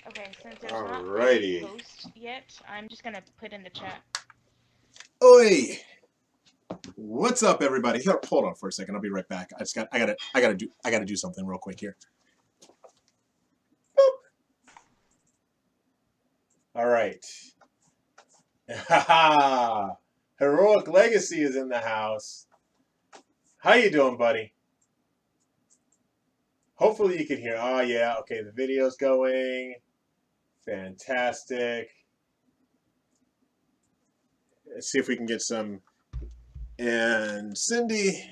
Okay, since there's not a Alrighty. host yet, I'm just gonna put in the chat. Oi! What's up, everybody? Here, hold on for a second. I'll be right back. I gotta do something real quick here. Boop. All right. Heroic Legacy is in the house. How you doing, buddy? Hopefully you can hear. Oh yeah, okay. The video's going. Fantastic. Let's see if we can get some. And Cindy.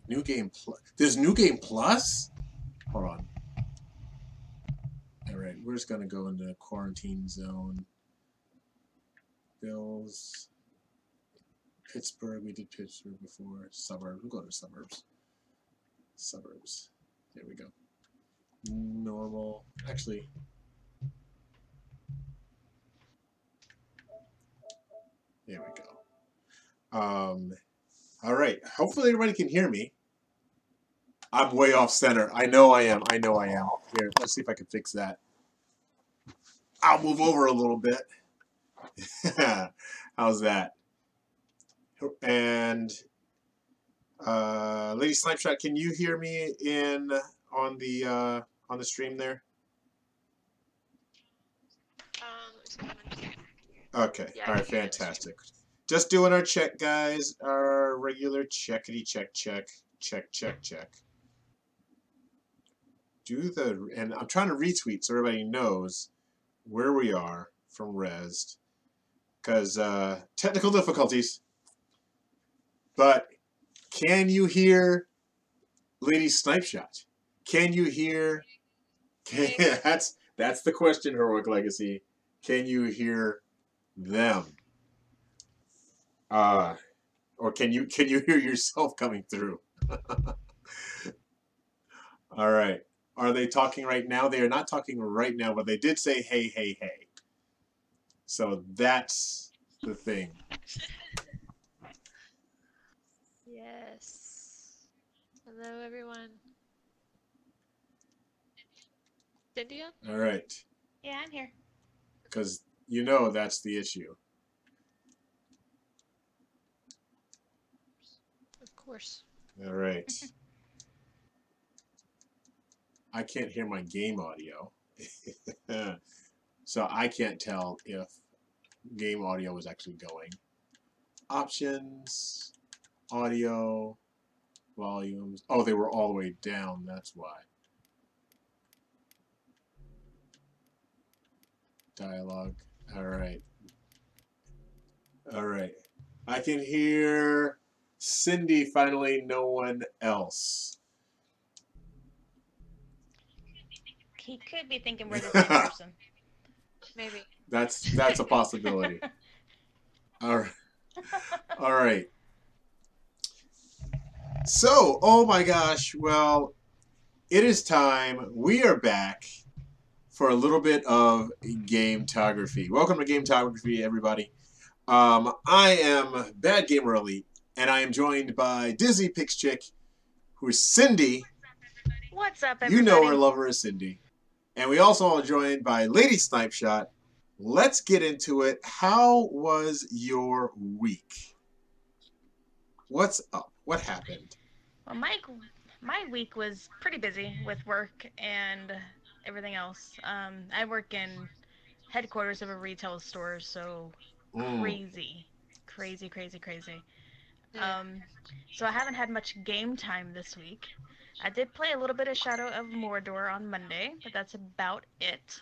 New game plus. There's new game plus. Hold on. All right, we're just gonna go into quarantine zone. Bills. Pittsburgh. We did Pittsburgh before. Suburbs. We'll go to suburbs. Suburbs. There we go. Normal. Actually. There we go. All right. Hopefully everybody can hear me. I'm way off center. I know I am. Here, let's see if I can fix that. I'll move over a little bit. How's that? And Lady Snipeshot, can you hear me on the stream there? Okay. Yeah, all right. Fantastic. Just doing our check, guys. Our regular checkity check. And I'm trying to retweet so everybody knows where we are from Rezzed, because technical difficulties. But can you hear Lady Snipeshot? Can you hear? That's the question, Heroic Legacy. Can you hear them? Or can you hear yourself coming through? All right. Are they talking right now? They are not talking right now, but they did say hey, hey, hey. So that's the thing. Yes. Hello, everyone. Cynthia? All right. Yeah, I'm here. Because you know that's the issue. Of course. All right. I can't hear my game audio. So I can't tell if game audio is actually going. Options, audio, volumes. Oh, they were all the way down. That's why. Dialogue. All right. All right. I can hear Cindy finally, no one else. He could be thinking we're the same person. Maybe. That's a possibility. All right. All right. So, oh my gosh. Well, it is time. We are back for a little bit of Gametography. Welcome to Gametography, everybody. I am Bad Gamer Elite, and I am joined by Dizzy Pix Chick, who is Cindy. What's up, everybody? You know her lover is Cindy. And we also are joined by Lady Snipeshot. Let's get into it. How was your week? What's up? What happened? Well, my week was pretty busy with work and everything else. I work in headquarters of a retail store, so crazy. Yeah. So I haven't had much game time this week. I did play a little bit of Shadow of Mordor on Monday, but that's about it.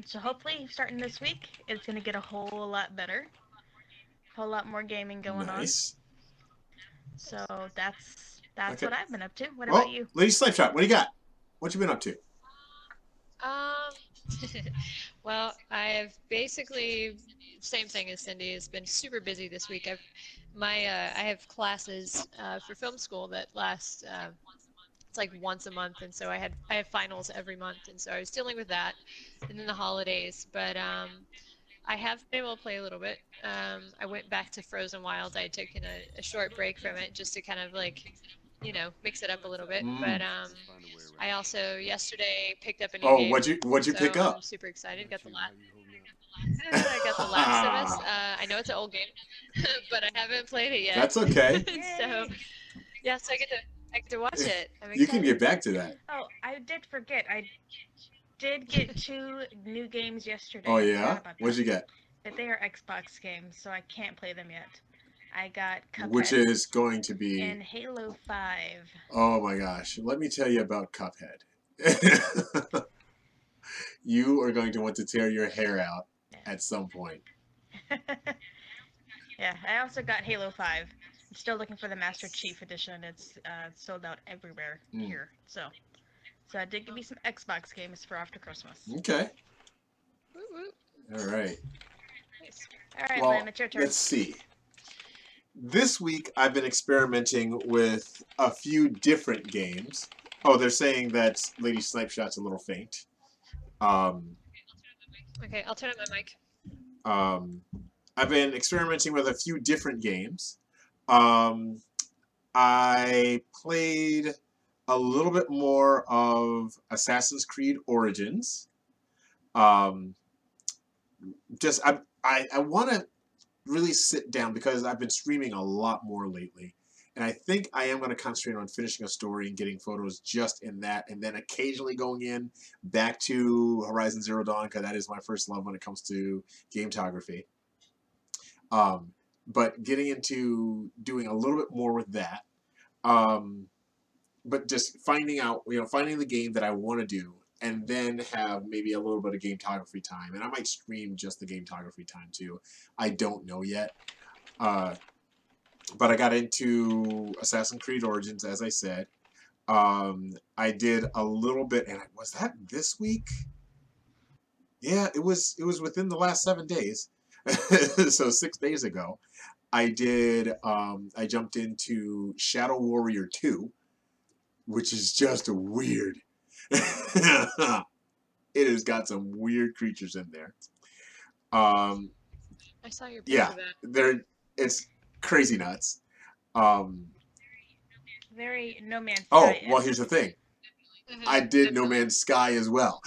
So hopefully starting this week, it's gonna get a whole lot better. A whole lot more gaming going Nice. on. So that's Okay. what I've been up to. What about you? Lady Slipeshot, what do you got? What you been up to? Well, I've basically same thing as Cindy. It's been super busy this week. I have classes for film school that last it's like once a month, and so I have finals every month, and so I was dealing with that, and then the holidays. But I have been able to play a little bit. I went back to Frozen Wild. I had taken a short break from it just to kind of like you know, mix it up a little bit. But I also yesterday picked up a new Oh, game, what'd you so pick up? I'm super excited. Got the I got The Last of Us. I know it's an old game, but I haven't played it yet. That's okay. So Yay! yeah, so I get to watch it. I'm You can get excited. back to that. Oh, I did forget. I did get 2 new games yesterday. Oh I yeah? forgot about What'd that. you get? But they are Xbox games, so I can't play them yet. I got Which Cuphead is going to be, and Halo 5. oh my gosh, let me tell you about Cuphead. You are going to want to tear your hair out at some point. Yeah. Yeah, I also got Halo 5. I'm still looking for the Master Chief Edition. It's sold out everywhere here. So I did give me some Xbox games for after Christmas. Okay. Woo woo. All right. Nice. All right, Well, Lim, it's your turn. let's see. This week I've been experimenting with a few different games. Oh, they're saying that Lady Snipeshot's a little faint. Okay, I'll turn on my mic. I've been experimenting with a few different games. I played a little bit more of Assassin's Creed Origins. Just I want to really sit down because I've been streaming a lot more lately. And I think I am going to concentrate on finishing a story and getting photos just in that, and then occasionally going in back to Horizon Zero Dawn, because that is my first love when it comes to gametography. But getting into doing a little bit more with that. But just finding out, finding the game that I want to do, and then have maybe a little bit of gametography time. And I might stream just the gametography time too. I don't know yet. But I got into Assassin's Creed Origins, as I said. I did a little bit, and was that this week? Yeah, it was within the last 7 days. So 6 days ago. I did, I jumped into Shadow Warrior 2, which is just weird. It has got some weird creatures in there. I saw your picture of that. It's crazy nuts. Very No Man's Sky. Oh, well, here's the thing. I did Definitely. No Man's Sky as well.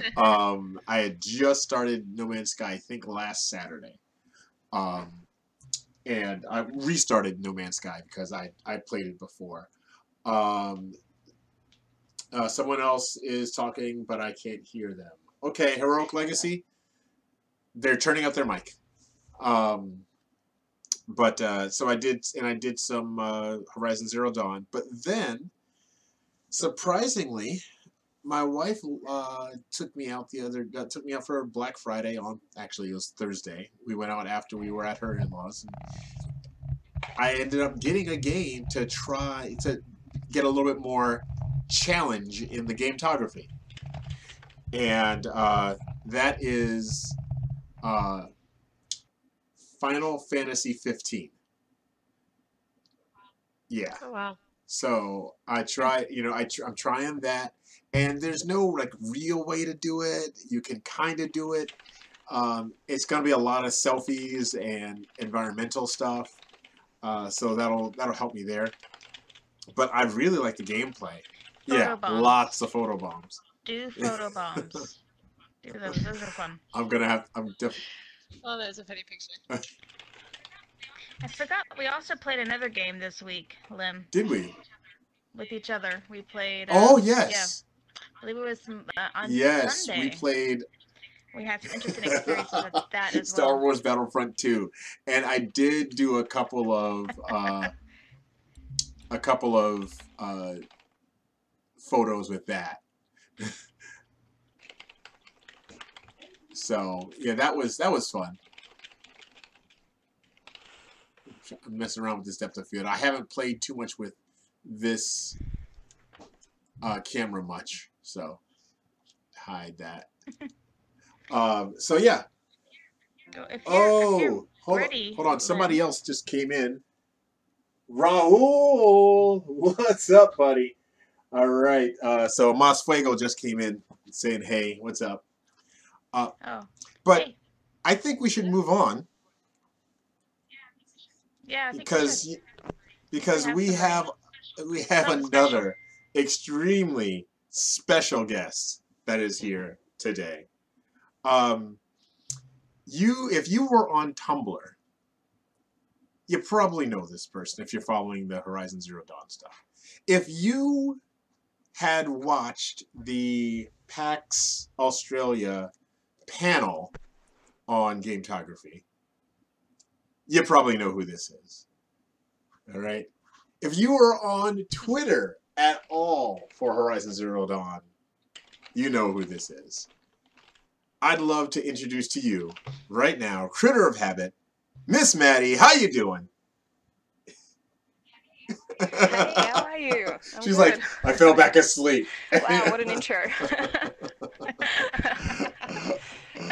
Nice. I had just started No Man's Sky, I think last Saturday. And I restarted No Man's Sky because I played it before. Someone else is talking, but I can't hear them. Okay, Heroic Legacy. They're turning up their mic. So I did some Horizon Zero Dawn, but then surprisingly, my wife took me out for Black Friday actually it was Thursday. We went out after we were at her in-laws. I ended up getting a game to try to get a little bit more challenge in the gametography, and that is Final Fantasy 15. Yeah. Oh wow. So I try, I'm trying that, and there's no like real way to do it. You can kind of do it. It's gonna be a lot of selfies and environmental stuff, so that'll help me there. But I really like the gameplay. Yeah, lots of photobombs. Do photobombs. Do those. Those are fun. I'm definitely. Oh, that's a funny picture. I forgot we also played another game this week, Lim. Did we? With each other. We played... oh, yes! Yeah. I believe it was on yes, Sunday. We played... We had some interesting experiences with that as Star well. Wars Battlefront 2. And I did do a couple of... photos with that. So, yeah, that was fun. I'm messing around with this depth of field. I haven't played too much with this camera much, so hide that. So yeah. Hold on. Somebody else just came in. Raul, what's up, buddy? All right. So Mas Fuego just came in saying, "Hey, what's up?" But hey. I think we should move on. Yeah, I think because have we somebody. have Something another extremely special guest that is here today. If you were on Tumblr, you probably know this person if you're following the Horizon Zero Dawn stuff. If you had watched the PAX Australia panel on Gametography, you probably know who this is. All right? If you were on Twitter at all for Horizon Zero Dawn, you know who this is. I'd love to introduce to you right now, Critter of Habit, Miss Maddie. How you doing? Hey, how are you? I'm She's good. like, I fell back asleep. Wow, what an intro.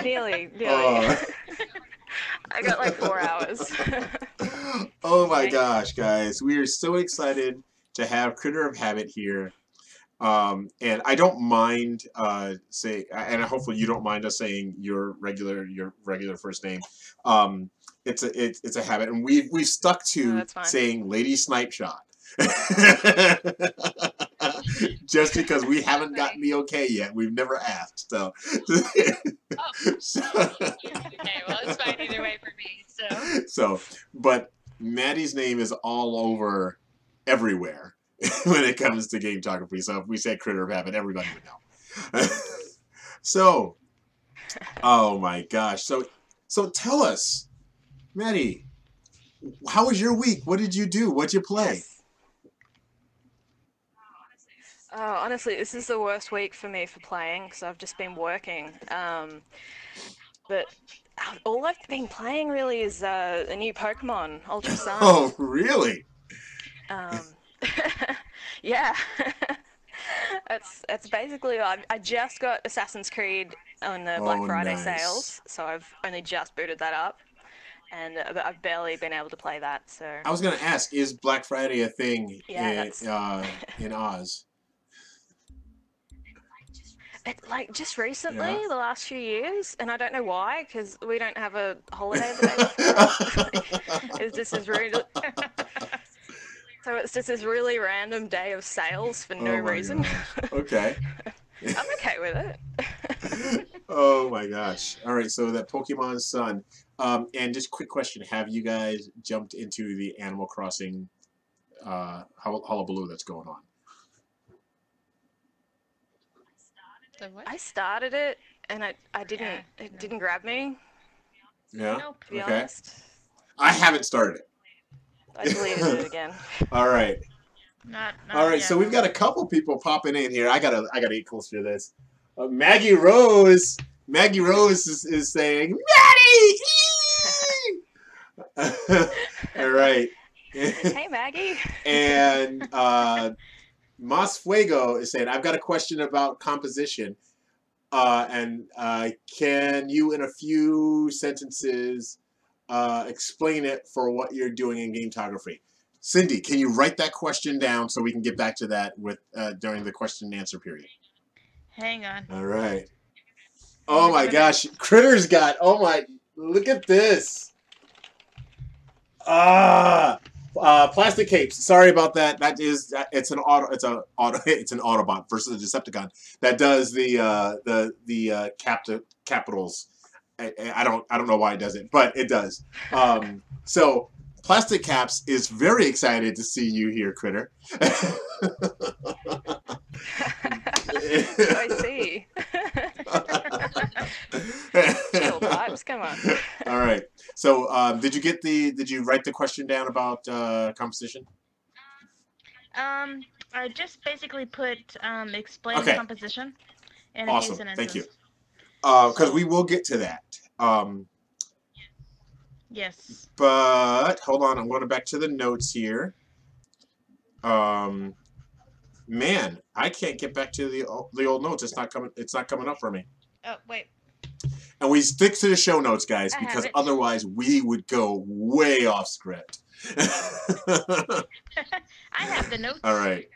Nearly. Oh. I got like 4 hours. Oh my Nice. gosh, guys. We are so excited to have Critter of Habit here. And I don't mind and hopefully you don't mind us saying your regular first name. It's a habit, and we've stuck No, to that's fine. saying Lady Snipe Shot. Just because we haven't gotten the okay yet. We've never asked. So, Okay, well, it's fine either way for me. So, but Maddie's name is all over everywhere when it comes to Gametography. So if we say Critter of Habit, everybody would know. So, oh my gosh. So tell us, Maddie, how was your week? What did you do? What'd you play? Yes. Oh, honestly, this is the worst week for me for playing because I've just been working. But all I've been playing really is a new Pokemon, Ultra Sun. Oh, really? Yeah. It's basically I just got Assassin's Creed on the Black Friday nice. sales, so I've only just booted that up, and I've barely been able to play that. So I was gonna ask, is Black Friday a thing Yeah, in Oz? like just recently, Yeah. the last few years, and I don't know why, because we don't have a holiday the day before. It's just this really, so it's just this really random day of sales for no Oh my reason. gosh. Okay. I'm okay with it. Oh my gosh. All right, so that Pokemon Sun. And just quick question, have you guys jumped into the Animal Crossing hullabaloo that's going on? The what? I started it, and I didn't. Yeah, It didn't grab me, Yeah? Nope. to be Okay. honest. I haven't started it. I deleted it again. All right. Not All right, yet, so we've no. got a couple people popping in here. I gotta get closer to this. Maggie Rose. Maggie Rose is saying, Maddie! All right. Hey, Maggie. And Mas Fuego is saying, I've got a question about composition. Can you, in a few sentences, explain it for what you're doing in Gametography? Cindy, can you write that question down so we can get back to that with during the question and answer period? Hang on. All right. Oh my gosh, Critter's got. Oh my, look at this. Plastic capes. Sorry about that. It's an Autobot versus a Decepticon that does the capitals. I don't know why it does it, but it does. So Plastic Caps is very excited to see you here, Critter. I see. Chill pipes, come on. All right. So, did you write the question down about composition? I just basically put explain Okay. composition in a few Awesome. sentences. Thank you. Because we will get to that. Yes. But hold on, I'm going back to the notes here. Man, I can't get back to the old notes. It's not coming up for me. Oh wait. And we stick to the show notes, guys, I have because it. otherwise we would go way off script. I have the notes. All right.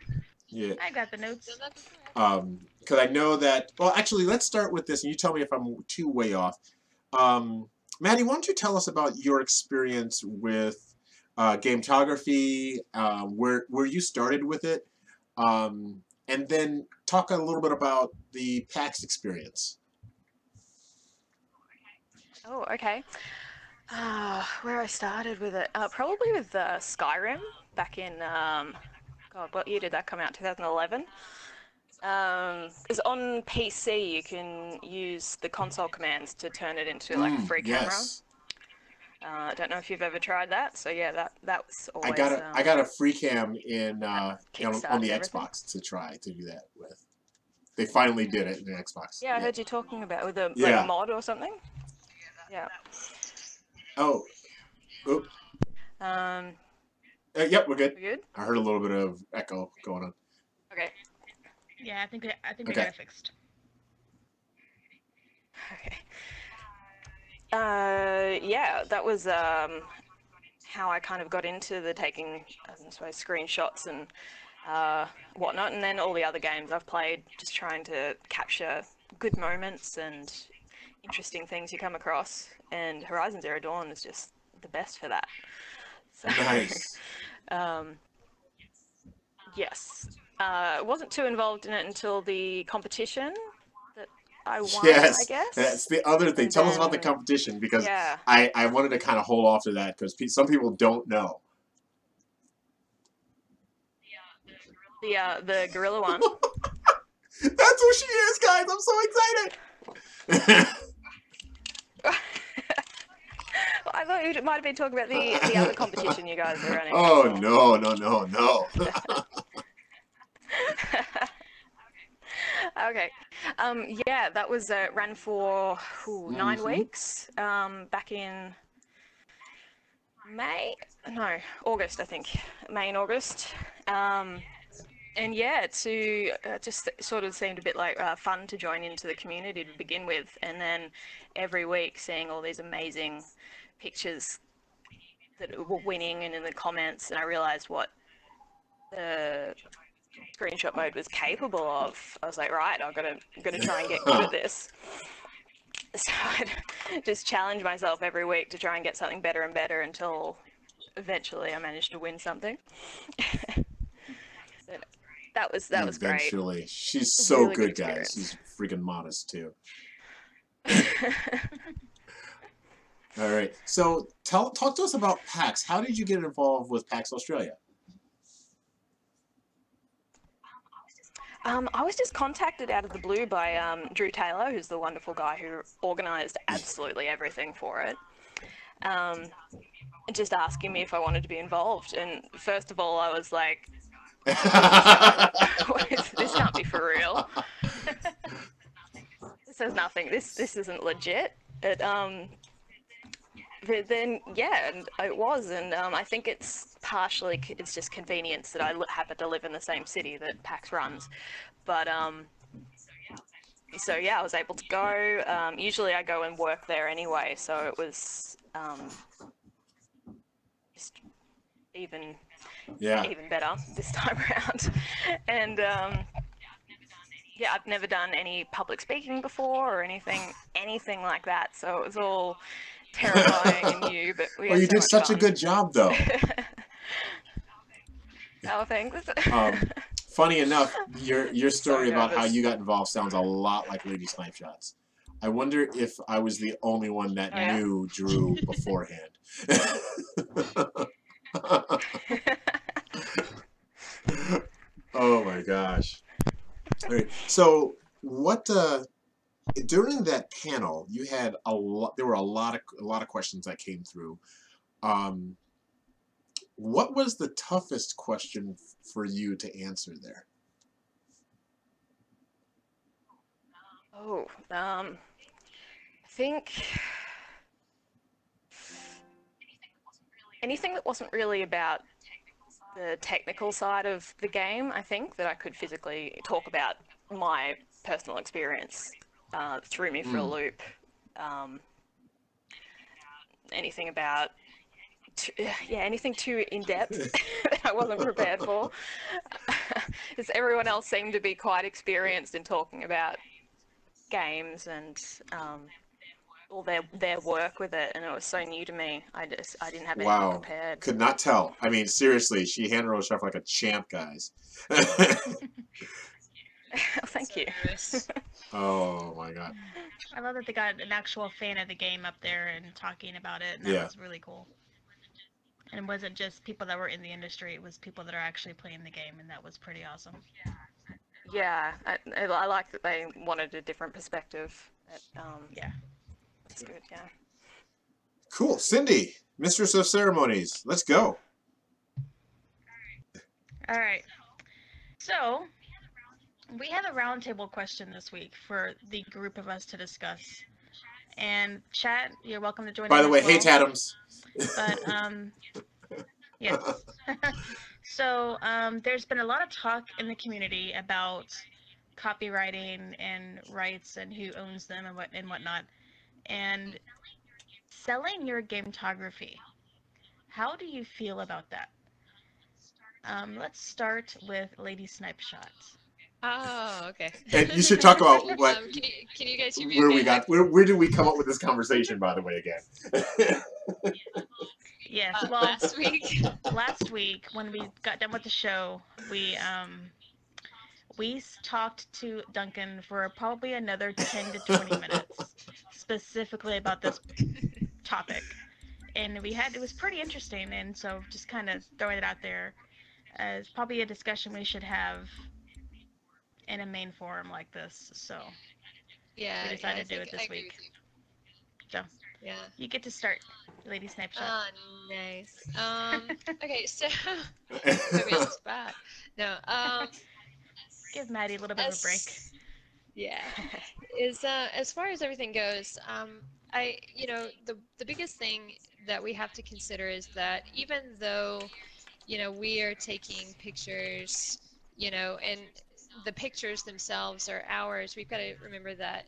Yeah. I got the notes. Because I know that. Well, actually, let's start with this, and you tell me if I'm too way off. Maddie, why don't you tell us about your experience with Gametography, where you started with it, and then talk a little bit about the PAX experience. Oh, okay. Where I started with it, probably with Skyrim back in, God, what year did that come out? 2011. Because on PC you can use the console commands to turn it into like a free camera. Yes. I don't know if you've ever tried that. So yeah, that was always. I got a free cam in on the Kickstarted Xbox to try to do that with. They finally did it in the Xbox. Yeah, I heard you talking about with a like Yeah. a mod or something. Yeah. Oh. Oop. Yep, we're good. We're good? I heard a little bit of echo going on. Okay. Yeah, I think we Okay. got it fixed. Okay. Yeah, that was how I kind of got into the taking, I suppose, screenshots and whatnot, and then all the other games I've played, just trying to capture good moments and interesting things you come across, and Horizon Zero Dawn is just the best for that. So, Nice. Yes. Wasn't too involved in it until the competition that I won, Yes, I guess. that's the other thing. And Tell us about the then- competition, because Yeah. I wanted to kind of hold off to that because some people don't know. The gorilla one. That's who she is, guys. I'm so excited. I thought you might have been talking about the other competition you guys are running. Oh, no. Okay. Yeah, that was ran for 9 weeks. Back in August, I think. May and August. And yeah, to just sort of seemed a bit like fun to join into the community to begin with, and then every week seeing all these amazing pictures that were winning and in the comments, and I realized what the screenshot mode was capable of. I was like, right, I'm gonna try and get good at this. So I'd just challenge myself every week to try and get something better and better until eventually I managed to win something. That was great. Eventually. She's so Really good good, guys. experience. She's freaking modest, too. All right. So talk to us about PAX. How did you get involved with PAX Australia? I was just contacted out of the blue by Drew Taylor, who's the wonderful guy who organised absolutely everything for it. Just asking me if I wanted to be involved. And first of all, I was like, this can't be for real. This is nothing. This isn't legit. But then yeah, and it was, and I think it's partially it's just convenience that I happen to live in the same city that PAX runs. But so yeah, I was able to go. Usually I go and work there anyway, so it was just even better this time around. And yeah, I've never done any public speaking before or anything like that, so it was all terrifying and new. But we Well, you did such fun. a good job, though. Oh, thanks. Funny enough, your story So about how nervous. you got involved sounds a lot like Lady Snipe Shots. I wonder if I was the only one that knew Drew beforehand. Oh my gosh! All right, so what? During that panel, you had a lot. There were a lot of questions that came through. What was the toughest question for you to answer there? Oh, I think anything that wasn't really about the technical side of the game, I think, that I could physically talk about my personal experience threw me for a loop. Anything about anything too in-depth that I wasn't prepared for. Because everyone else seemed to be quite experienced in talking about games and all their work with it, and it was so new to me. I didn't have anything Wow. prepared. Could not tell. I mean, seriously, she handled herself like a champ, guys. Thank you. Oh my god. I love that they got an actual fan of the game up there and talking about it, and that Yeah. was really cool. And it wasn't just people that were in the industry, it was people that are actually playing the game, and that was pretty awesome. Yeah, I like that they wanted a different perspective. Yeah. That's good, yeah. Cool. Cindy, Mistress of Ceremonies. Let's go. All right. So, we have a roundtable question this week for the group of us to discuss. And chat, you're welcome to join By in the as way, well. hey Tadams. But yes. So there's been a lot of talk in the community about copywriting and rights and who owns them and whatnot, and selling your gametography. How do you feel about that? Let's start with Lady Snipeshot. Oh, okay. And you should talk about what Can you guys hear me? where Okay? we got where did we come up with this conversation, by the way, again? Yes, well, last week. last week when we got done with the show, we talked to Duncan for probably another 10 to 20 minutes specifically about this topic, and it was pretty interesting, and so just kind of throwing it out there as probably a discussion we should have in a main forum like this. So Yeah, we decided to do I it this agree week. with you. So Yeah. you get to start, Lady Snapshot. Oh, nice. Okay, so maybe on the spot. No. Give Maddie a little bit of a break. Yeah. As far as everything goes, the biggest thing that we have to consider is that even though, we are taking pictures, and the pictures themselves are ours, we've got to remember that,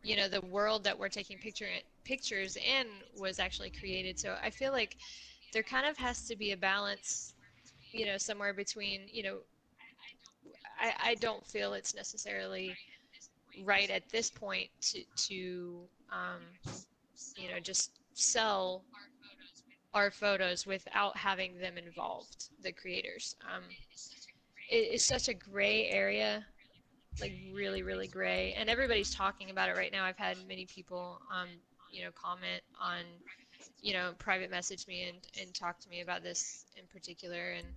the world that we're taking pictures in was actually created. So I feel like there kind of has to be a balance, somewhere between, I don't feel it's necessarily right at this point to just sell our photos without having them involved, the creators. It's such a gray area, like really, really gray, and everybody's talking about it right now. I've had many people, comment on, private message me and talk to me about this in particular, and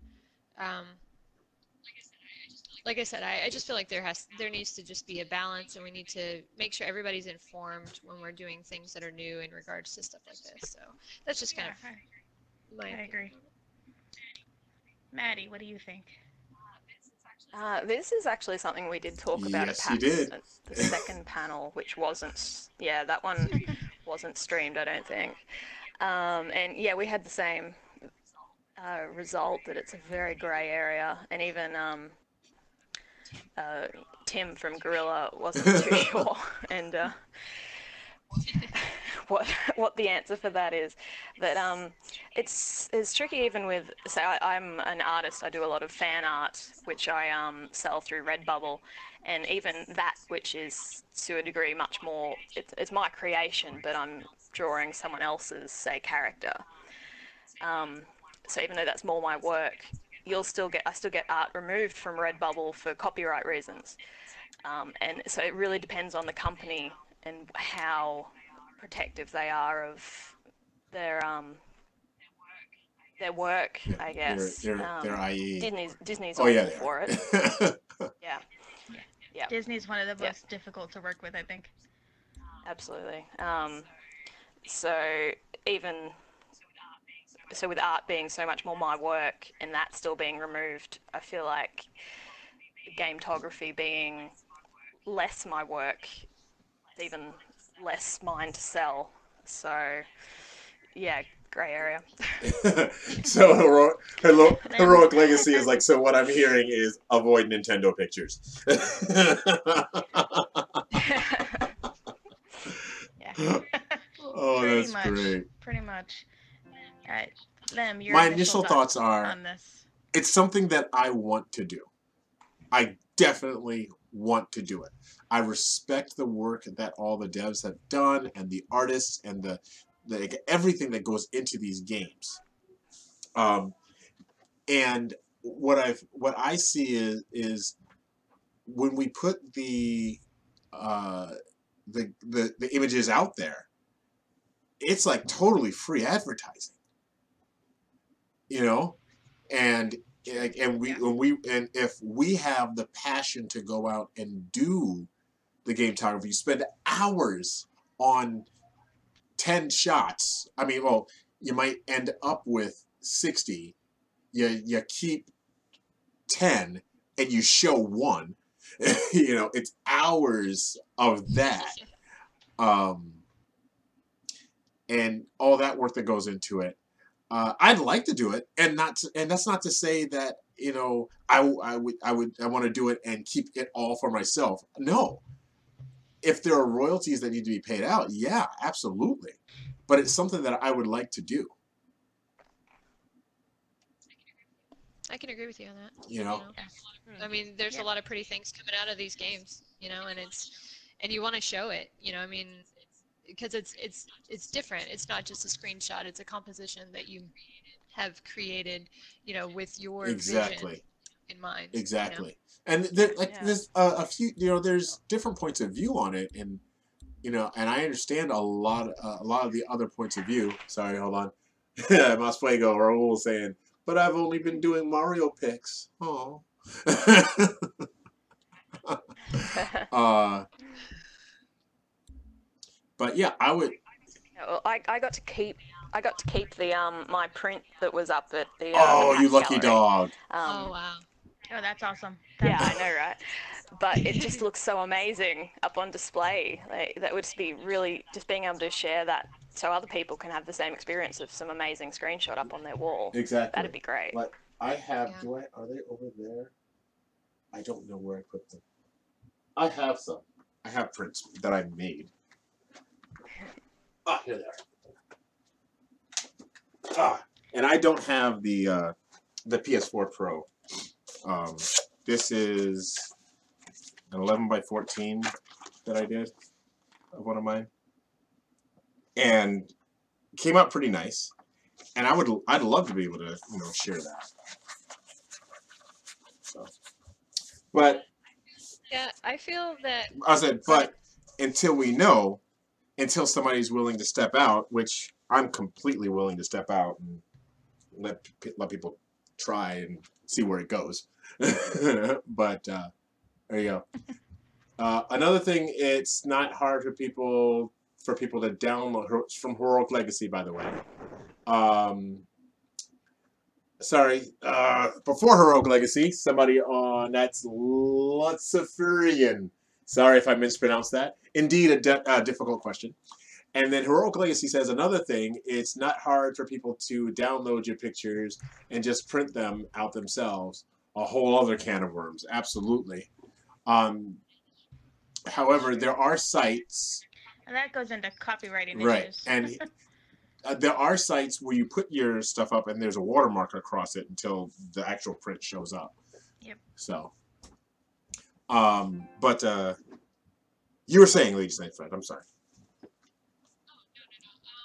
like I said, I just feel like there needs to just be a balance, and we need to make sure everybody's informed when we're doing things that are new in regards to stuff like this. So that's just kind of my I agree. Maddie, what do you think? This is actually something we did talk about Yes, at you PAX, did. the second panel, which wasn't, that one wasn't streamed, I don't think. And yeah, we had the same result, that it's a very grey area, and even Tim from Gorilla wasn't too sure, and what the answer for that is. But it's tricky even with, so I'm an artist, I do a lot of fan art, which I sell through Redbubble, and even that, which is to a degree much more, it's my creation, but I'm drawing someone else's, say, character. So even though that's more my work, I still get art removed from Redbubble for copyright reasons. And so it really depends on the company and how protective they are of their work, I guess. Their IE. Disney's Oh awful yeah, for it. Yeah. Yeah. Disney's one of the most difficult to work with, I think. Absolutely. So with art being so much more my work and that still being removed, I feel like gametography being less my work, even less mine to sell. So yeah, grey area. So heroic legacy is like, so what I'm hearing is avoid Nintendo pictures. Yeah. Oh, that's great. Pretty much. Lem, your My initial thoughts are, on this. it's something that I want to do. I definitely want to do it. I respect the work that all the devs have done and the artists and the everything that goes into these games. And what I see is when we put the images out there, it's like totally free advertising, you know, and if we have the passion to go out and do the gametography, spend hours on 10 shots. I mean, well, you might end up with 60. You keep 10 and you show 1. You know, it's hours of that. And all that work that goes into it. I'd like to do it, and that's not to say that, you know, I want to do it and keep it all for myself. No. If there are royalties that need to be paid out, yeah, absolutely. But it's something that I would like to do. I can agree with you on that. You know? I mean, there's a lot of pretty things coming out of these games, you know, and you want to show it, you know, I mean, because it's different. It's not just a screenshot. It's a composition that you have created, you know, with your vision in mind. Exactly. You know? And there's a few, you know, there's different points of view on it, and you know, and I understand a lot of the other points of view. Sorry, hold on. Mas Fuego or Raul saying, but I've only been doing Mario pics. Oh. But yeah, I would. Well, I got to keep the my print that was up at the oh, the you lucky gallery. dog. Oh wow. Oh, that's awesome. Yeah, I know, right? But it just looks so amazing up on display. Like, that would just be really, just being able to share that so other people can have the same experience of some amazing screenshot up on their wall. Exactly. That'd be great. Like I have, are they over there? I don't know where I put them. I have some. I have prints that I made. Ah, here they are. Ah, and I don't have the PS4 Pro. This is an 11 by 14 that I did of one of mine, and it came out pretty nice. And I'd love to be able to, you know, share that. So, but yeah, I feel that I said, but until somebody's willing to step out, which I'm completely willing to step out and let people try and see where it goes. But there you go. Another thing, it's not hard for people to download. It's from Heroic Legacy, by the way. Sorry, before Heroic Legacy, somebody on that's Luciferian. Sorry if I mispronounced that. Indeed, a difficult question. And then Heroic Legacy says another thing, it's not hard for people to download your pictures and just print them out themselves. A whole other can of worms, absolutely. However, there are sites... And that goes into copywriting issues. And there are sites where you put your stuff up and there's a watermark across it until the actual print shows up. Yep. So, but you were saying, Lady Snake Fred, I'm sorry.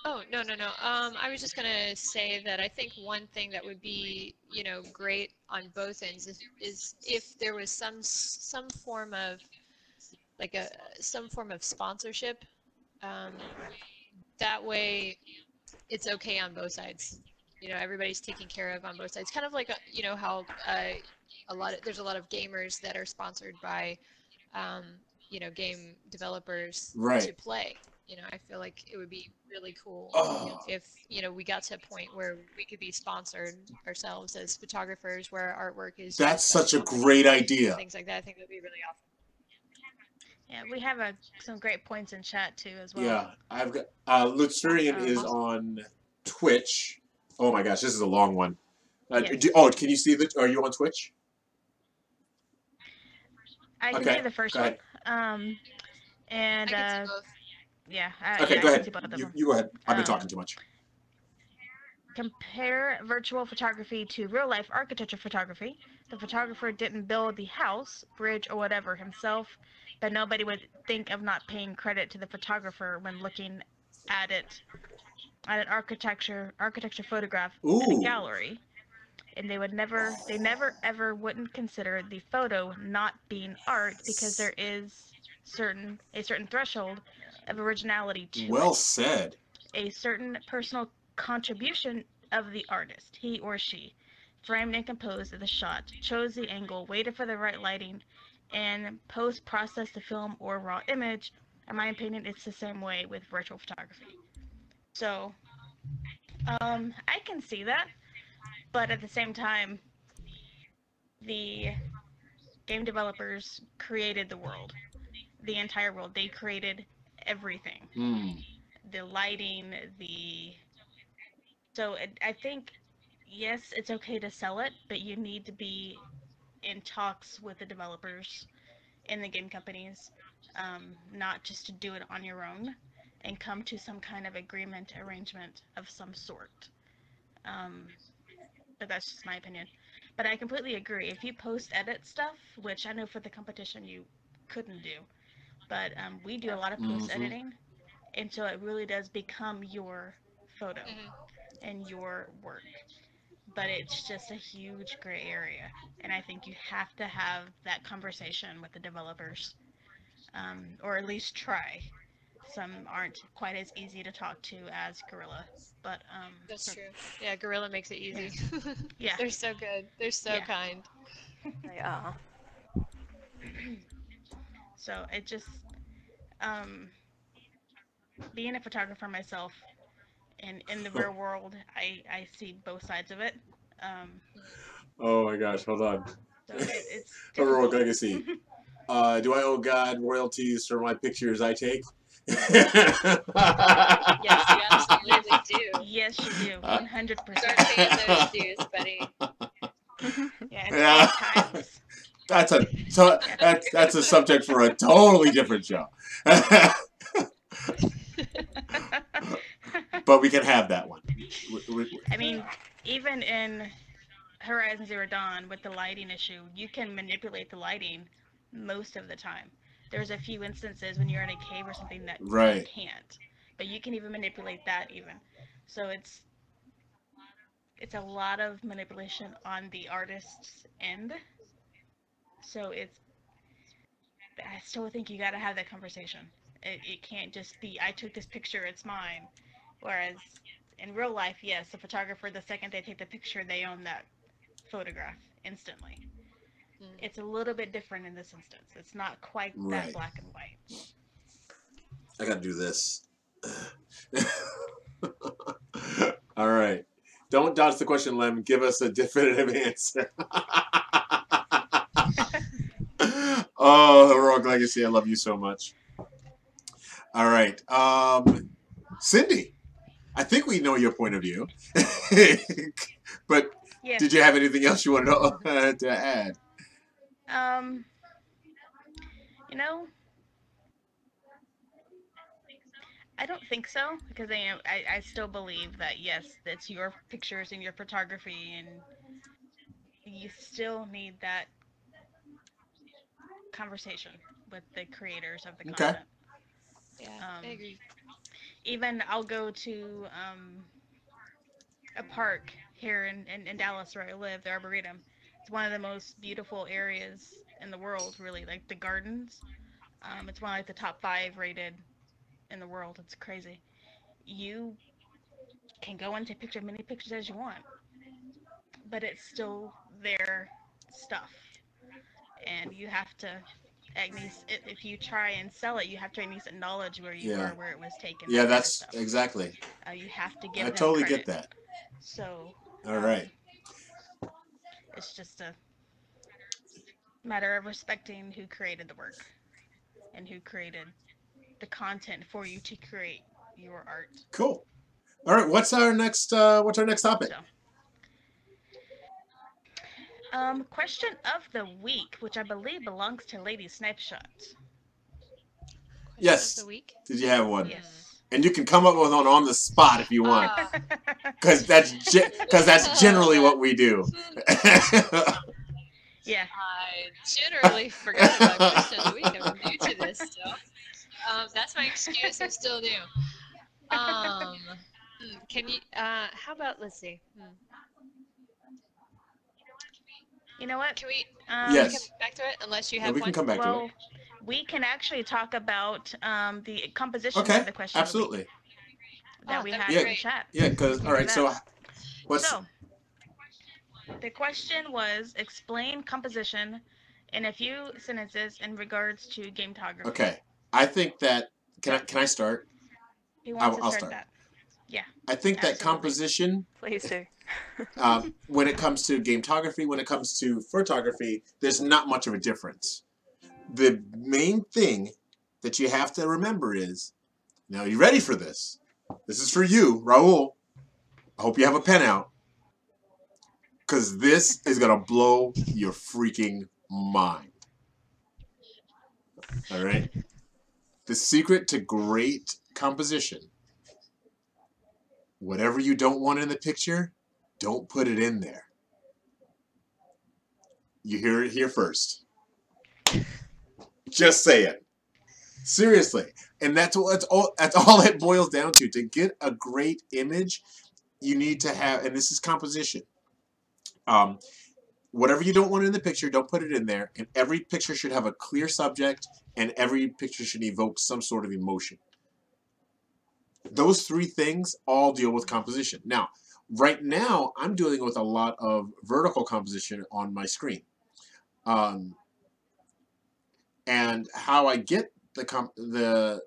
Oh, no. I was just gonna say that I think one thing that would be, you know, great on both ends is if there was some form of like some form of sponsorship. That way, it's okay on both sides. You know, everybody's taken care of on both sides. Kind of like you know how there's a lot of gamers that are sponsored by, you know, game developers to play. You know, I feel like it would be really cool if, you know, we got to a point where we could be sponsored ourselves as photographers, where our artwork is. That's such a great idea. Things like that, I think would be really awesome. Yeah, we have some great points in chat too as well. Yeah, I've got Luciferian is on Twitch. Oh my gosh, this is a long one. Yes. Can you see are you on Twitch? I can see the first one. And I can see both. yeah. Okay, yeah, go I ahead. can see both of them. You go ahead. I've been talking too much. compare virtual photography to real-life architecture photography. The photographer didn't build the house, bridge, or whatever himself, but nobody would think of not paying credit to the photographer when looking at it at an architecture photograph in a Ooh. gallery. And they never ever wouldn't consider the photo not being art because there is a certain threshold of originality to Well it, said. a certain personal contribution of the artist, he or she, framed and composed the shot, chose the angle, waited for the right lighting, and post processed the film or raw image. In my opinion, it's the same way with virtual photography. So, I can see that, but at the same time, the game developers created the world, the entire world. They created everything, the lighting, the so I think yes, it's okay to sell it, but you need to be in talks with the developers and the game companies, not just to do it on your own, and come to some kind of agreement arrangement of some sort. Um, but that's just my opinion. But I completely agree. If you post edit stuff, which I know for the competition you couldn't do, but we do a lot of post editing, and so it really does become your photo and your work. But it's just a huge gray area, and I think you have to have that conversation with the developers, or at least try. Some aren't quite as easy to talk to as Gorilla, but That's true. Yeah, Gorilla makes it easy. yeah, They're so good. They're so Yeah. kind. They are. so it just um, being a photographer myself, and in the real world, I see both sides of it. Um, Oh my gosh, hold on. so it's Heroic difficult. legacy. Do I owe God royalties for my pictures I take? Yes, you absolutely do. Yes, you do. 100%. Start paying those dues, buddy. Yeah, it's Yeah. called times. That's a subject for a totally different show. But we can have that one. I mean, even in Horizon Zero Dawn with the lighting issue, you can manipulate the lighting most of the time. There's a few instances when you're in a cave or something that you can't, but you can even manipulate that even. So it's a lot of manipulation on the artist's end. So I still think you got to have that conversation. It can't just be I took this picture, it's mine. Whereas in real life, yes, the photographer, the second they take the picture, they own that photograph instantly. It's a little bit different in this instance. It's not quite that black and white. I gotta do this. All right. Don't dodge the question, Lem. Give us a definitive answer. Oh, Heroic Legacy, I love you so much. All right. Cindy, I think we know your point of view. But Yes. Did you have anything else you wanted to add? You know, I don't think so, because I still believe that yes, that's your pictures and your photography, and you still need that conversation with the creators of the content. Yeah, I agree. Even I'll go to a park here in Dallas where I live, the Arboretum. It's one of the most beautiful areas in the world, really, like the gardens. It's one of like the top 5 rated in the world. It's crazy. You can go and take as many pictures as you want, but it's still their stuff, and you have to at least if you try and sell it, you have to at least acknowledge where you were, where it was taken. Yeah, that that's kind of exactly. You have to give I them totally credit. get that. So. All right. It's just a matter of respecting who created the work and who created the content for you to create your art. Cool. All right. What's our next topic? Question of the week, which I believe belongs to Lady Snipeshot. Yes. Of the week? Did you have one? Yes. And you can come up with one on the spot if you want. Because that's generally what we do. Yeah. I generally forgot about question of the week. I'm new to this still. That's my excuse. I'm still new. Can you? How about? Let's see. You know what? Can we Yes. come back to it? Unless you Yeah, have we can one. come back to Well, it. we can actually talk about the composition Okay, of the question of the week absolutely. that we that'd had be in great. chat. Yeah, We because can all do right. So, that. what's So, the question was explain composition in a few sentences in regards to gametography. okay? I think that can I start? Who wants to I'll start start. that? Yeah. I think that Absolutely. composition, Please do. when it comes to gametography, when it comes to photography, there's not much of a difference. The main thing that you have to remember is, now you ready for this? This is for you, Raul. I hope you have a pen out, because this is gonna blow your freaking mind. All right. The secret to great composition: whatever you don't want in the picture, don't put it in there. You hear it here first. Just say it. Seriously. And that's all it boils down to. To get a great image, you need to have, and this is composition. Whatever you don't want in the picture, don't put it in there. And every picture should have a clear subject, and every picture should evoke some sort of emotion. Those three things all deal with composition. Now, right now, I'm dealing with a lot of vertical composition on my screen. And how I get the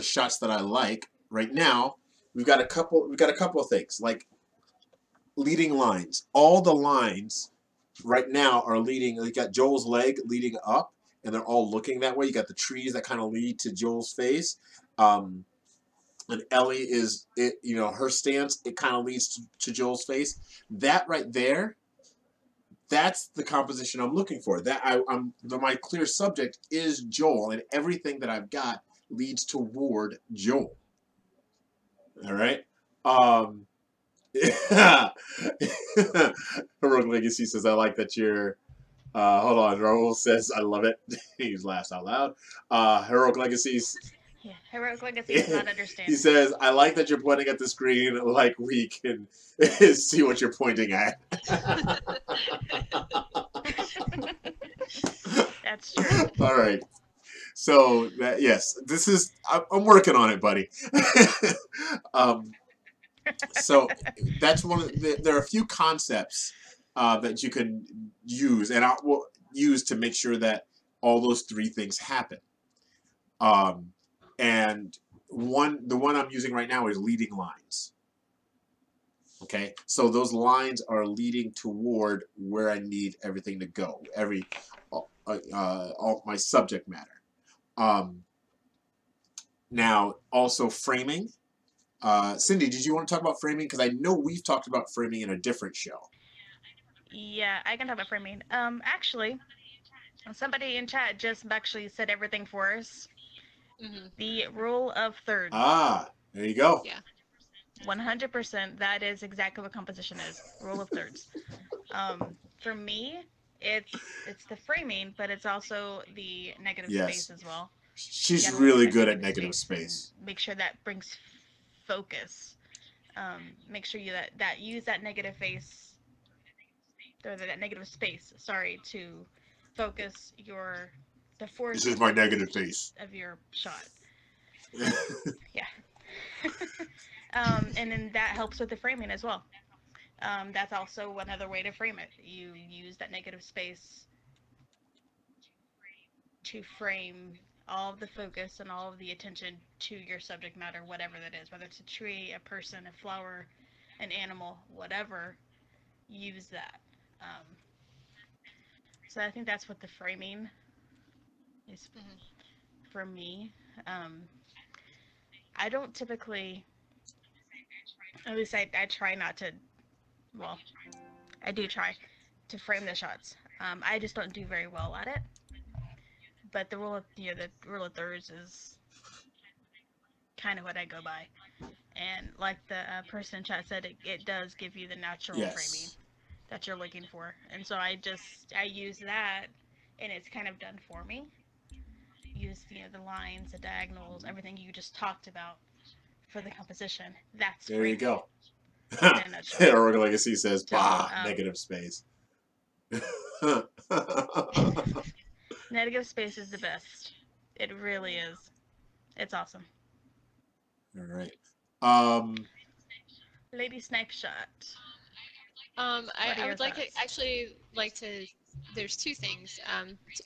shots that I like right now, we've got a couple of things, like leading lines. All the lines right now are leading. You got Joel's leg leading up, and they're all looking that way. You got the trees that kind of lead to Joel's face. And Ellie is her stance. It kind of leads to Joel's face. That right there, that's the composition I'm looking for. My clear subject is Joel, and everything that I've got leads toward Joel. All right. Heroic Legacy says, "I like that you're." Hold on. Raul says, "I love it." He laughs out loud. Heroic Legacies. Yeah. Heroic Legacy does not understand. He says, "I like that you're pointing at the screen like we can see what you're pointing at." That's true. All right. So yes, this is. I'm working on it, buddy. So that's one of there are a few concepts that you can use, and I will use to make sure that all those three things happen. And the one I'm using right now is leading lines. Okay, so those lines are leading toward where I need everything to go. All my subject matter. Now, also framing. Cindy, did you want to talk about framing? Because I know we've talked about framing in a different show. Yeah, I can talk about framing. Actually, somebody in chat just actually said everything for us. The rule of thirds. Ah, there you go. Yeah. 100%. That is exactly what composition is. Rule of thirds. For me, it's the framing, but it's also the negative space as well. She's really good at negative space. Make sure that brings focus. Make sure you that use that negative face or that negative space. Sorry, to focus the force. This is my negative face of your shot. Yeah. And then that helps with the framing as well. That's also another way to frame it. You use that negative space to frame all of the focus and all of the attention to your subject matter, whatever that is, whether it's a tree, a person, a flower, an animal, whatever, use that. So I think that's what the framing is for me. I don't typically, at least I try not to, well, I do try to frame the shots. I just don't do very well at it. But the rule of thirds is kind of what I go by. And like the person in chat said, it does give you the natural framing Yes. that you're looking for. And so I use that, and it's kind of done for me. Use the lines, the diagonals, everything you just talked about for the composition. That's There you framing go. in a nutshell. Rogue Legacy says, So bah, negative space. negative space is the best. It really is. It's awesome. All right. Lady Snipe Shot. I would like to actually there's two things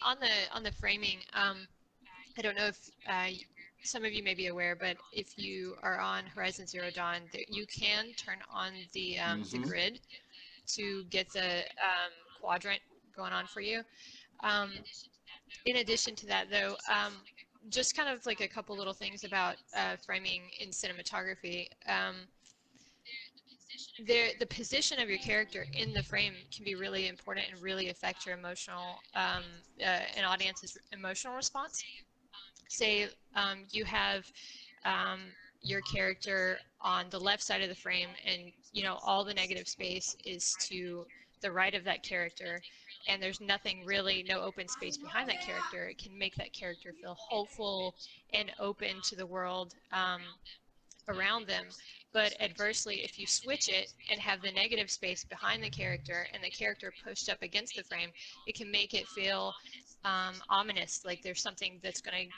on the framing. I don't know if some of you may be aware, but if you are on Horizon Zero Dawn, you can turn on the grid to get the quadrant going on for you. In addition to that, though, just kind of like a couple little things about framing in cinematography. The position of your character in the frame can be really important and really affect your emotional, an audience's emotional response. Say you have your character on the left side of the frame, and all the negative space is to the right of that character, and there's nothing really, no open space behind that character. It can make that character feel hopeful and open to the world around them. But adversely, if you switch it and have the negative space behind the character and the character pushed up against the frame, it can make it feel ominous, like there's something that's going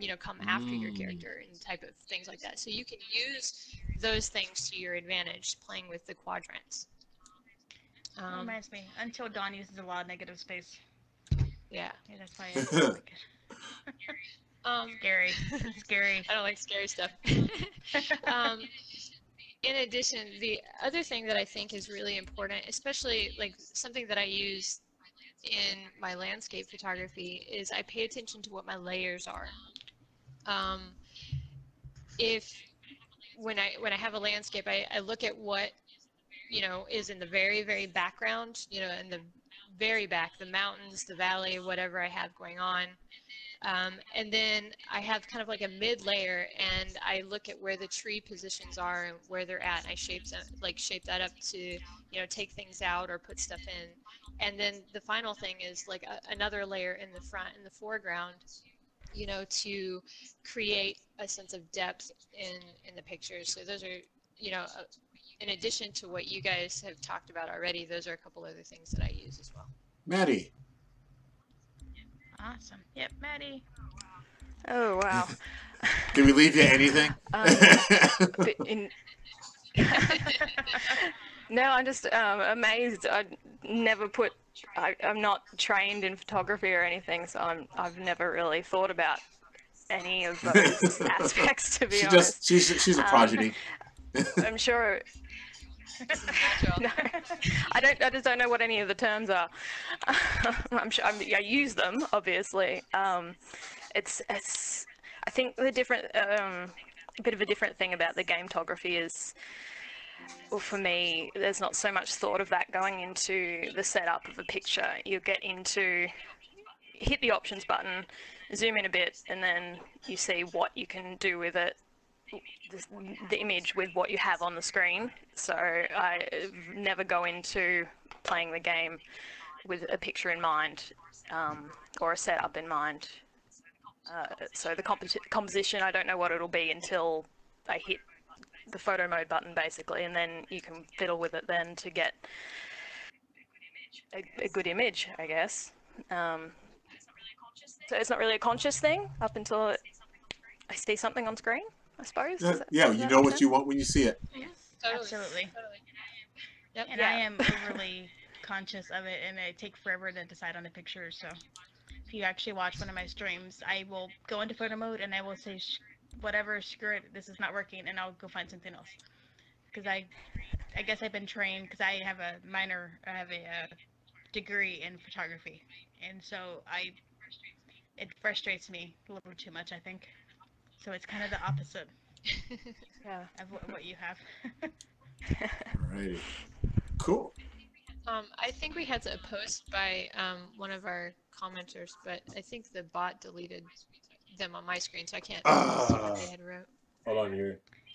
to come after your character and type of things like that. So you can use those things to your advantage playing with the quadrants. Reminds me, Until Dawn uses a lot of negative space. Yeah. That's why I don't like it. Scary. It's scary. I don't like scary stuff. In addition, the other thing that I think is really important, especially like something that I use in my landscape photography, is I pay attention to what my layers are. When I have a landscape, I look at what is in the very, very background, in the very back, the mountains, the valley, whatever I have going on. And then I have kind of like a mid layer, and I look at where the tree positions are and where they're at, and I shape that up to take things out or put stuff in. And then the final thing is like another layer in the front, in the foreground, to create a sense of depth in the pictures. So those are in addition to what you guys have talked about already, those are a couple other things that I use as well. Maddie. Awesome. Yep, Maddie. Oh, wow. Can we leave you anything? No, I'm just amazed. I'm not trained in photography or anything, so I've never really thought about any of those aspects, to be honest. She's a prodigy. I'm sure. No, I just don't know what any of the terms are. I'm sure I use them, obviously. It's I think the different a bit of a different thing about the gametography is, well, for me, there's not so much thought of that going into the setup of a picture. You get into, hit the options button, zoom in a bit, and then you see what you can do with it, the image with what you have on the screen. So I never go into playing the game with a picture in mind or a setup in mind. So the composition, I don't know what it'll be until I hit the photo mode button, basically, and then you can fiddle with it then to get a good image, I guess. So it's not really a conscious thing up until I see something on screen, I suppose. Yeah, you know what you want when you see it. Yes, Totally. absolutely. Totally. Yep. And I am overly conscious of it, and I take forever to decide on the pictures. So if you actually watch one of my streams, I will go into photo mode and I will say, whatever, screw it, this is not working, and I'll go find something else. Because I guess I've been trained, because I have a degree in photography, and so it frustrates me a little too much, I think. So it's kind of the opposite of what you have. Alrighty. Cool. I think we had a post by one of our commenters, but I think the bot deleted them on my screen, so I can't see what they had wrote. Hold on here.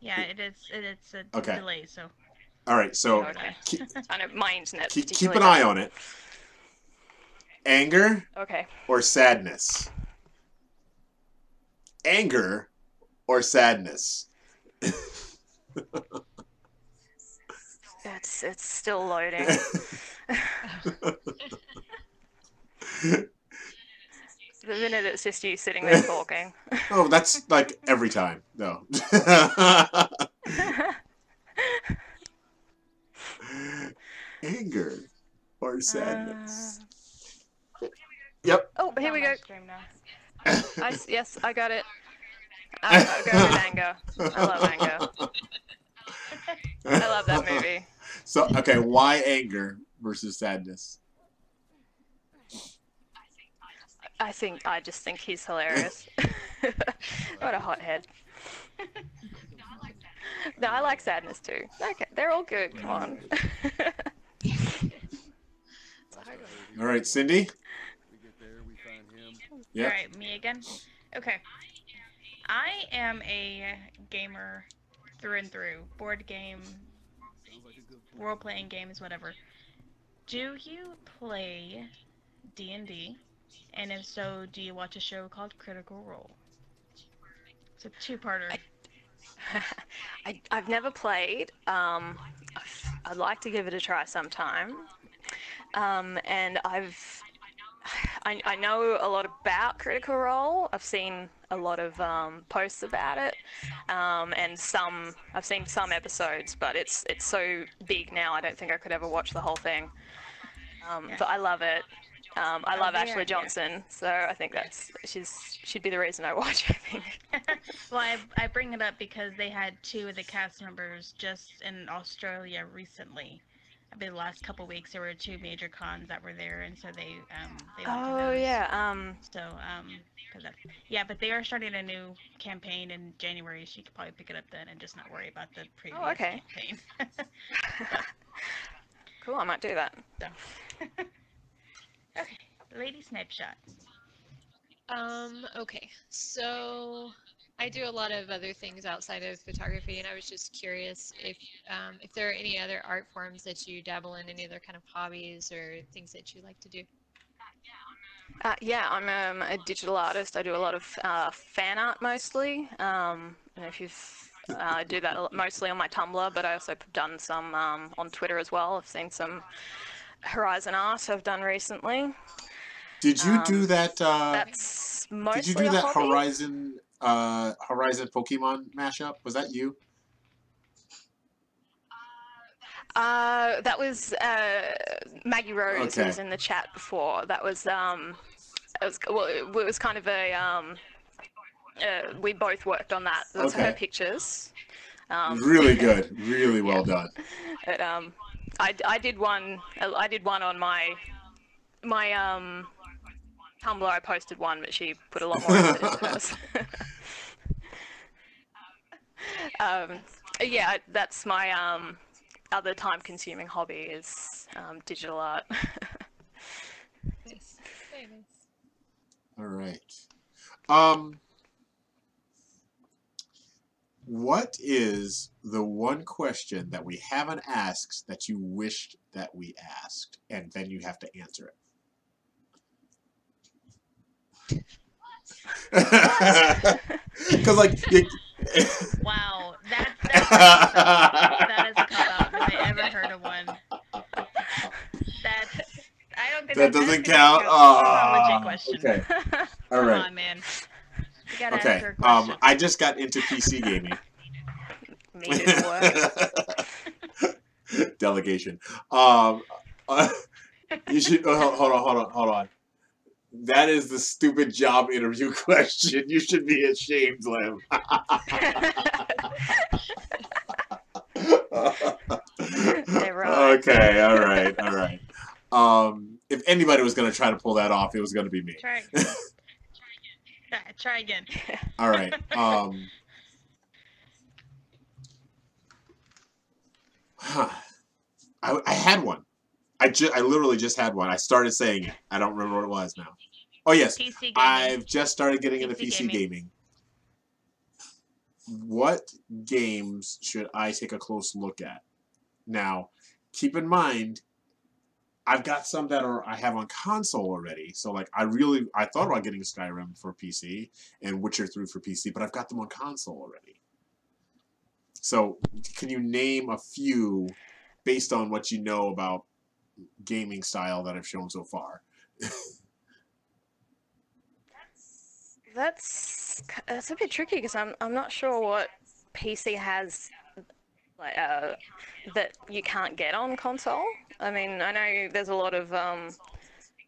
Yeah, it's a Okay. delay, so. All right, so Okay. keep, I know my internet's keep particularly an eye bad. on it. Anger Okay. or sadness? Anger or sadness? It's still loading. The minute it's just you sitting there talking. Oh, that's like every time. No. Anger or sadness? Yep. Oh, here we go. Stream now. Yes, I got it. I'll go with anger. I love anger. I love that movie. So, okay, why anger versus sadness? I just think he's hilarious. What a hothead. No, I like sadness too. Okay, they're all good. Come on. All right, Cindy? Yep. Alright, me again? Okay. I am a gamer through and through. Board game, role-playing games, whatever. Do you play D&D? And if so, do you watch a show called Critical Role? It's a two-parter. I've never played. I'd like to give it a try sometime. And I know a lot about Critical Role. I've seen a lot of posts about it, and I've seen some episodes, but it's so big now. I don't think I could ever watch the whole thing. But I love it. I love Ashley Johnson, so I think she'd be the reason I watch. I think. Well, I bring it up because they had two of the cast members just in Australia recently. I mean, the last couple weeks there were two major cons that were there, and so they went to Oh those. yeah. Yeah, but they are starting a new campaign in January. So you could probably pick it up then and just not worry about the previous campaign. Cool. I might do that. So. Okay, Lady Snapshot. Okay, so I do a lot of other things outside of photography, and I was just curious if there are any other art forms that you dabble in, any other kind of hobbies or things that you like to do. Yeah, I'm a digital artist. I do a lot of fan art mostly. If you've I do that mostly on my Tumblr, but I also have done some on Twitter as well. I've seen some Horizon art I've done recently. Did you do that? That's mostly did you do that a hobby. Horizon Pokemon mashup? Was that you? That was Maggie Rose, who Okay. was in the chat before. That was it was kind of a we both worked on that. Those are her pictures. Really good, really well done. But I did one on my Tumblr. I posted one, but she put a lot more effort into hers. Yeah, that's my other time-consuming hobby is digital art. Nice. Very nice. All right. What is the one question that we haven't asked that you wished that we asked, and then you have to answer it? Because Wow, that is a cop-out if I ever heard of one. I don't think that doesn't count. That's a legit question. Okay. All Come right. on, man. You gotta Okay. answer a question. I just got into PC gaming. Me work. Delegation. You should hold on. That is the stupid job interview question. You should be ashamed, Lim. Okay, all right. If anybody was going to try to pull that off, it was going to be me. Try again. All right. I had one. I literally just had one. I started saying it. I don't remember what it was now. Oh yes, PC gaming. I've just started getting into PC gaming. what games should I take a close look at? Now, keep in mind, I've got some that I have on console already. So like I thought about getting Skyrim for PC and Witcher 3 for PC, but I've got them on console already. So can you name a few based on what you know about gaming style that I've shown so far? That's a bit tricky because I'm not sure what PC has like that you can't get on console. I mean, I know there's a lot of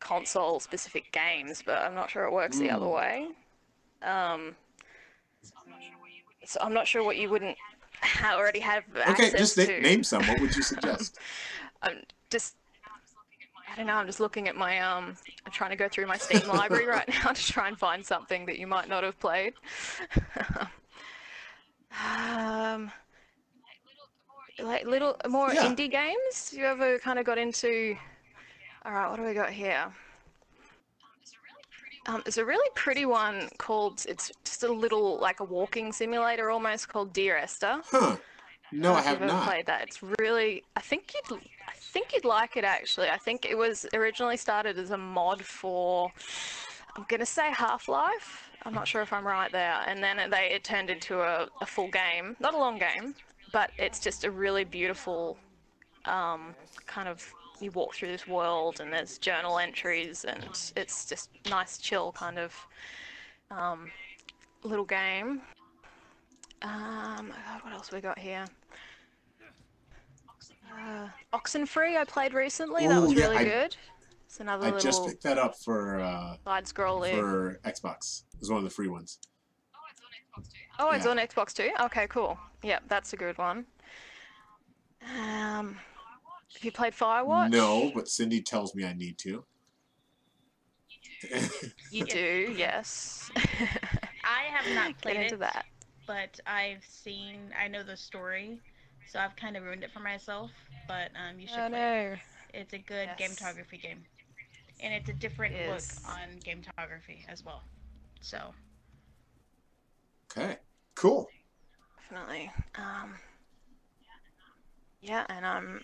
console specific games, but I'm not sure it works the other way. So I'm not sure what you wouldn't already have access just to. name some. What would you suggest? I don't know. I'm just looking at my I'm trying to go through my Steam library right now to try and find something that you might not have played. Like little more indie games. You ever kind of got into? All right, what do we got here? There's a really pretty one called. It's just a little like a walking simulator almost called Dear Esther. Huh? No, I have not. not. Played that. It's really. I think you'd like it actually. I think it was originally started as a mod for. I'm gonna say Half-Life. I'm not sure if I'm right there. And then it turned into a full game. Not a long game, but it's just a really beautiful kind of. You walk through this world and there's journal entries and it's just nice, chill kind of little game. What else we got here? Oxenfree I played recently. That was really good. It's another I just picked that up for side-scrolling for Xbox. It was one of the free ones. Oh, it's on Xbox too? Okay, cool. Yep, that's a good one. Have you played Firewatch? No, but Cindy tells me I need to. You do, yes. I have not played into that. But I know the story, so I've kind of ruined it for myself, but you should play it. It's a good gametography game. And it's a different look on gametography as well. So. Okay, cool. Definitely. Yeah, and I'm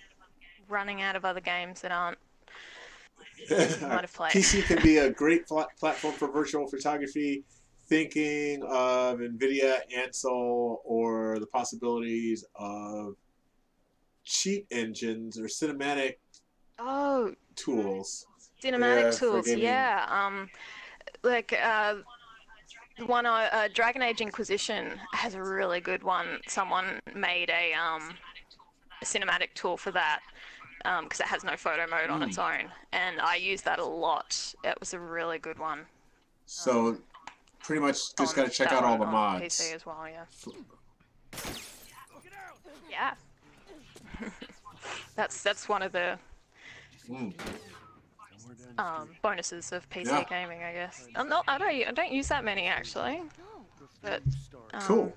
running out of other games that aren't might have played. PC can be a great platform for virtual photography. Thinking of NVIDIA, Ansel, or the possibilities of cheat engines or cinematic tools. Cinematic tools, yeah. The one Dragon Age Inquisition has a really good one. Someone made a cinematic tool for that because it has no photo mode on its own, and I use that a lot. It was a really good one. So pretty much just got to check out all the mods. PC as well, yeah. Yeah. That's one of the bonuses of PC gaming, I guess. I don't use that many actually, but cool.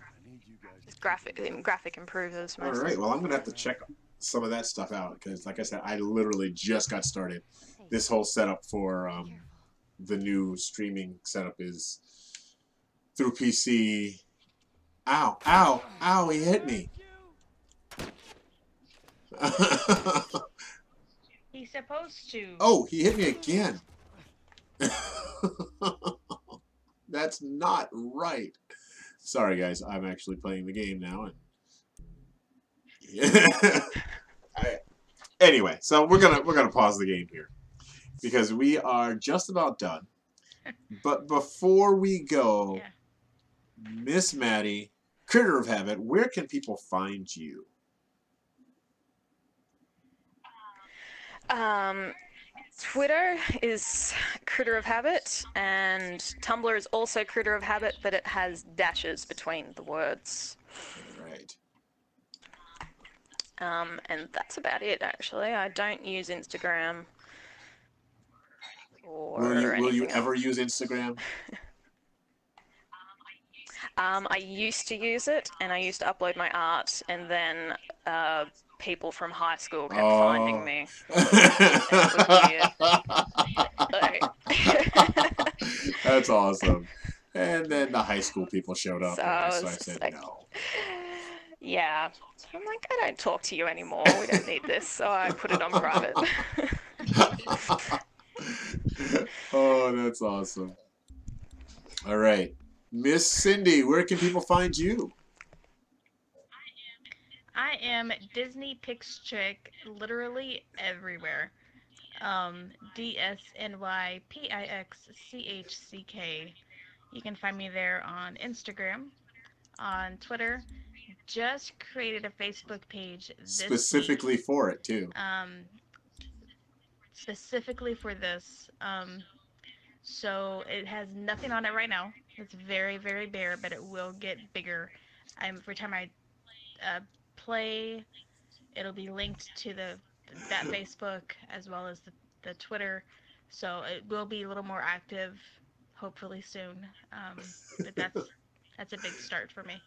Just graphic improvers mostly. All right, well I'm gonna have to check some of that stuff out because, like I said, I literally just got started. This whole setup for the new streaming setup is through PC. Ow! Ow! Ow! He hit me. He's supposed to. Oh, he hit me again. That's not right. Sorry, guys. I'm actually playing the game now. And anyway, so we're gonna pause the game here because we are just about done. But before we go, Miss Maddie, Critter of Habit, where can people find you? Twitter is Critter of Habit, and Tumblr is also Critter of Habit, but it has dashes between the words. Right. And that's about it, actually. I don't use Instagram or Will you ever use Instagram? I used to use it, and I used to upload my art, and then people from high school kept finding me. It was weird. That's awesome. Hey, And then the high school people showed up, So and I so was I just said like, no. yeah. I'm like, I don't talk to you anymore. We don't need this. So I put it on private. Oh, that's awesome. All right. Miss Cindy, where can people find you? I am Disney Pix Chick literally everywhere. DSNYPIXCHCK. You can find me there on Instagram, on Twitter. Just created a Facebook page this week, Specifically for it, too. specifically for this. So it has nothing on it right now. It's very, very bare, but it will get bigger. Every time I play, it'll be linked to that Facebook as well as the Twitter. So it will be a little more active, hopefully soon. But that's a big start for me.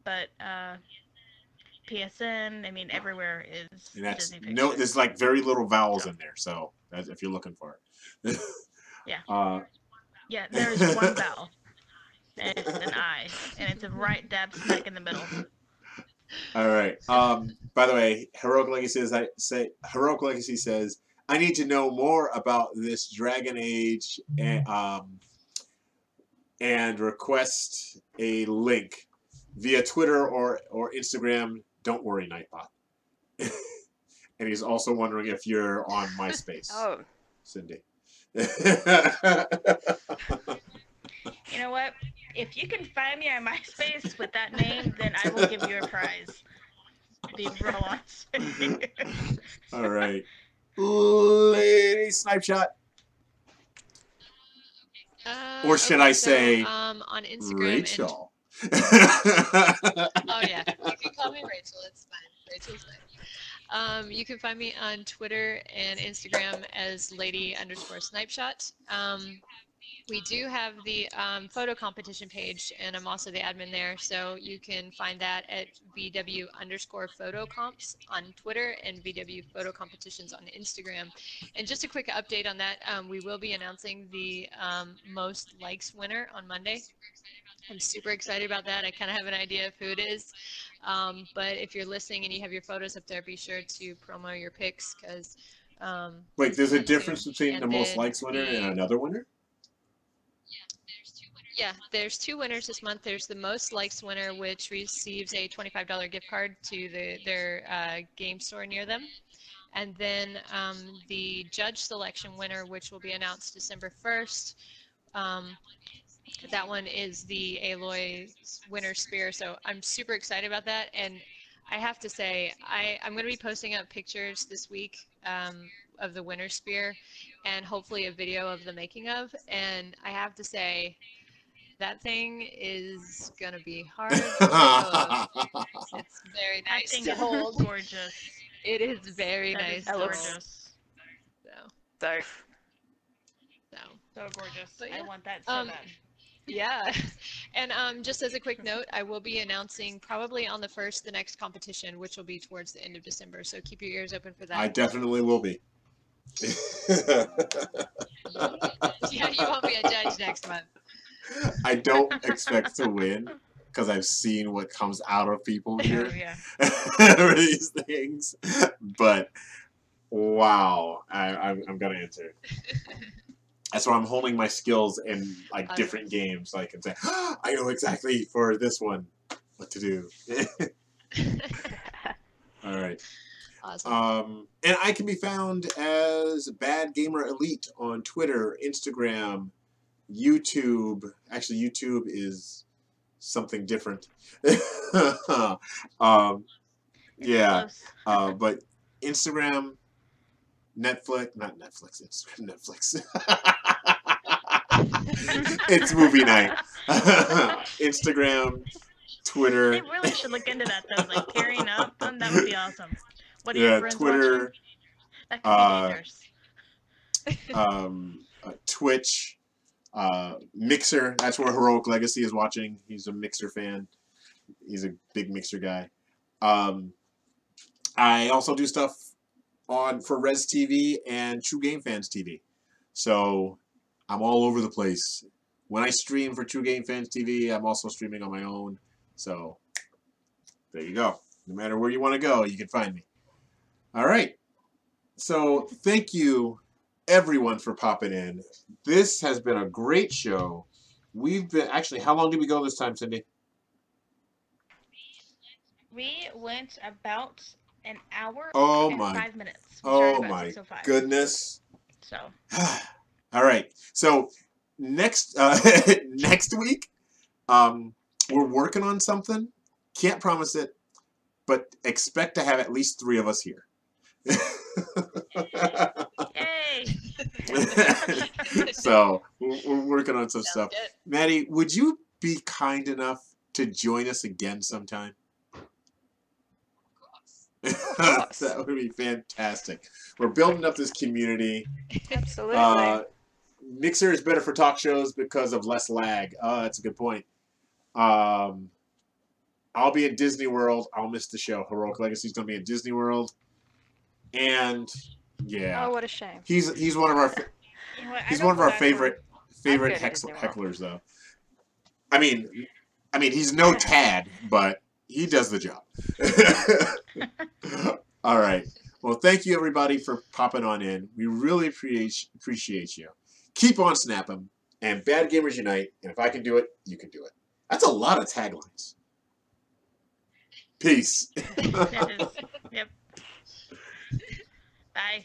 But PSN, I mean, everywhere is And that's Disney Picture. there's like very little vowels in there, so that's if you're looking for it. Yeah. Yeah, there's one vowel. And it's an I, and it's a right dab smack in the middle. All right. By the way, Heroic Legacy says, I need to know more about this Dragon Age and request a link via Twitter or Instagram. Don't worry, Nightbot. And he's also wondering if you're on MySpace. Oh. Cindy. You know what? If you can find me on MySpace with that name, then I will give you a prize. To be real honest with you. All right. Lady Snipe Shot. Or should I say on Instagram Rachel? Oh yeah, you can call me Rachel. It's fine. Rachel's fine. You can find me on Twitter and Instagram as lady_snipeshot. We do have the photo competition page, and I'm also the admin there, so you can find that at VW_photocomps on Twitter and VW Photo Competitions on Instagram. And just a quick update on that, we will be announcing the most likes winner on Monday. I'm super excited about that. I kind of have an idea of who it is. But if you're listening and you have your photos up there, be sure to promo your pics because. Wait, there's a difference between the most likes winner and another winner? Yeah, there's two winners this month. There's the most likes winner, which receives a $25 gift card to their game store near them. And then the judge selection winner, which will be announced December 1st. That one is the Aloy winner spear. So I'm super excited about that. And I have to say, I'm going to be posting up pictures this week of the winner spear and hopefully a video of the making of. And I have to say, that thing is going to be hard to let go of. It's very nice to hold. It's gorgeous. It is very nice to hold. Gorgeous. So gorgeous. But yeah, I want that so bad. Yeah, and just as a quick note, I will be announcing probably on the 1st the next competition, which will be towards the end of December. So keep your ears open for that. I definitely will be. Yeah, you won't be a judge next month. I don't expect to win because I've seen what comes out of people here for these things. But wow, I'm gonna enter. That's why I'm holding my skills in like different games, so I can say, oh, I know exactly for this one what to do. All right. Awesome. And I can be found as Bad Gamer Elite on Twitter, Instagram, YouTube. Actually, YouTube is something different. Yeah. But Instagram, Netflix, not Netflix, Instagram, Netflix. It's movie night. Instagram, Twitter. They really should look into that though, like pairing up. That would be awesome. What are your friends Twitter. Watching? That could be dangerous. Twitch, Mixer. That's where Heroic Legacy is watching. He's a Mixer fan. He's a big Mixer guy. I also do stuff for Res TV and True Game Fans TV. So I'm all over the place when I stream for True Game Fans TV, I'm also streaming on my own. So there you go. No matter where you want to go, you can find me. All right. So thank you, everyone, for popping in. This has been a great show. We've been actually. How long did we go this time, Cindy? We went about an hour Oh and my. 5 minutes. We started Oh about my 6:05. goodness. So All right. So next next week, we're working on something. Can't promise it, but expect to have at least 3 of us here. yay! So we're working on some Sounds stuff. good. Maddie, would you be kind enough to join us again sometime? course. That would be fantastic. We're building up this community. Absolutely. Mixer is better for talk shows because of less lag. That's a good point. I'll be at Disney World. I'll miss the show. Heroic Legacy is going to be at Disney World, and yeah, Oh, what a shame. he's one of our You know what, I he's don't one of go our back favorite I'd go to Disney World. hecklers though. I mean he's no Tad, but he does the job. All right. Well, thank you everybody for popping on in. We really appreciate you. Keep on snapping, and Bad Gamers Unite. And if I can do it, you can do it. That's a lot of taglines. Peace. That is, yep. Bye.